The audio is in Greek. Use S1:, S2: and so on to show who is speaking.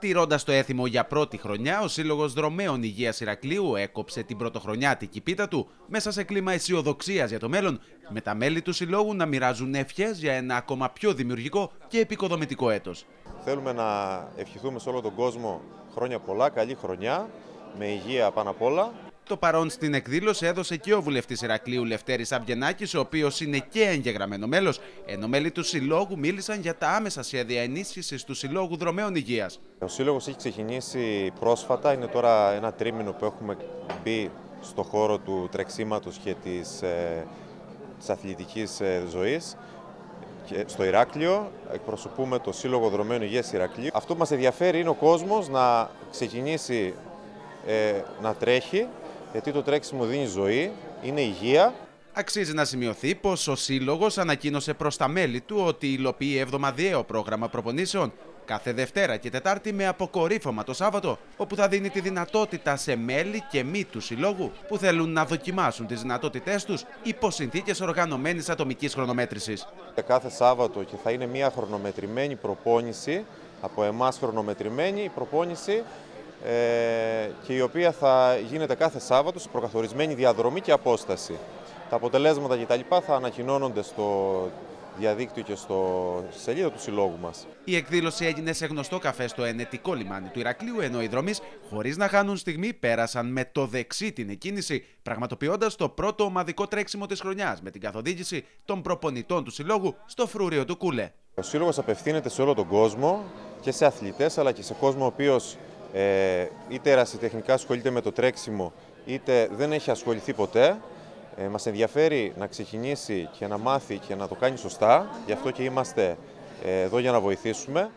S1: Τηρώντας το έθιμο για πρώτη χρονιά, ο Σύλλογος Δρομέων Υγείας Ηρακλείου έκοψε την πρωτοχρονιάτικη πίτα του μέσα σε κλίμα αισιοδοξίας για το μέλλον, με τα μέλη του Συλλόγου να μοιράζουν ευχές για ένα ακόμα πιο δημιουργικό και επικοδομητικό έτος.
S2: Θέλουμε να ευχηθούμε σε όλο τον κόσμο χρόνια πολλά, καλή χρονιά, με υγεία πάνω απ' όλα.
S1: Το παρόν στην εκδήλωση έδωσε και ο βουλευτής Ηρακλείου Λευτέρης Αμπγενάκης, ο οποίος είναι και εγγεγραμμένο μέλος, ενώ μέλη του Συλλόγου μίλησαν για τα άμεσα σχέδια ενίσχυσης του Συλλόγου Δρομέων Υγείας.
S2: Ο Σύλλογος έχει ξεκινήσει πρόσφατα, είναι τώρα ένα τρίμηνο που έχουμε μπει στο χώρο του τρεξίματος και της αθλητικής ζωής. Στο Ηράκλειο εκπροσωπούμε το Σύλλογο Δρομέων Υγείας Ηρακλείου. Αυτό που μας ενδιαφέρει είναι ο κόσμος να ξεκινήσει να τρέχει, γιατί το τρέξιμο δίνει ζωή, είναι υγεία.
S1: Αξίζει να σημειωθεί πως ο Σύλλογος ανακοίνωσε προς τα μέλη του ότι υλοποιεί εβδομαδιαίο πρόγραμμα προπονήσεων κάθε Δευτέρα και Τετάρτη με αποκορύφωμα το Σάββατο, όπου θα δίνει τη δυνατότητα σε μέλη και μη του Συλλόγου που θέλουν να δοκιμάσουν τις δυνατότητές τους υπό συνθήκες οργανωμένης ατομικής χρονομέτρησης.
S2: Κάθε Σάββατο και θα είναι μια χρονομετρημένη προπόνηση, από εμάς χρονομετρημένη η προπόνηση, και η οποία θα γίνεται κάθε Σάββατο σε προκαθορισμένη διαδρομή και απόσταση. Τα αποτελέσματα κτλ. Θα ανακοινώνονται στο διαδίκτυο και στη σελίδα του Συλλόγου μας.
S1: Η εκδήλωση έγινε σε γνωστό καφέ στο ενετικό λιμάνι του Ηρακλείου, ενώ οι δρομείς, χωρίς να χάνουν στιγμή, πέρασαν με το δεξί την εκκίνηση, πραγματοποιώντας το πρώτο ομαδικό τρέξιμο της χρονιάς με την καθοδήγηση των προπονητών του Συλλόγου στο φρούριο του Κούλε.
S2: Ο Σύλλογος απευθύνεται σε όλο τον κόσμο και σε αθλητές, αλλά και σε κόσμο ο οποίος είτε ερασιτεχνικά ασχολείται με το τρέξιμο, είτε δεν έχει ασχοληθεί ποτέ. Μας ενδιαφέρει να ξεκινήσει και να μάθει και να το κάνει σωστά, γι' αυτό και είμαστε εδώ για να βοηθήσουμε.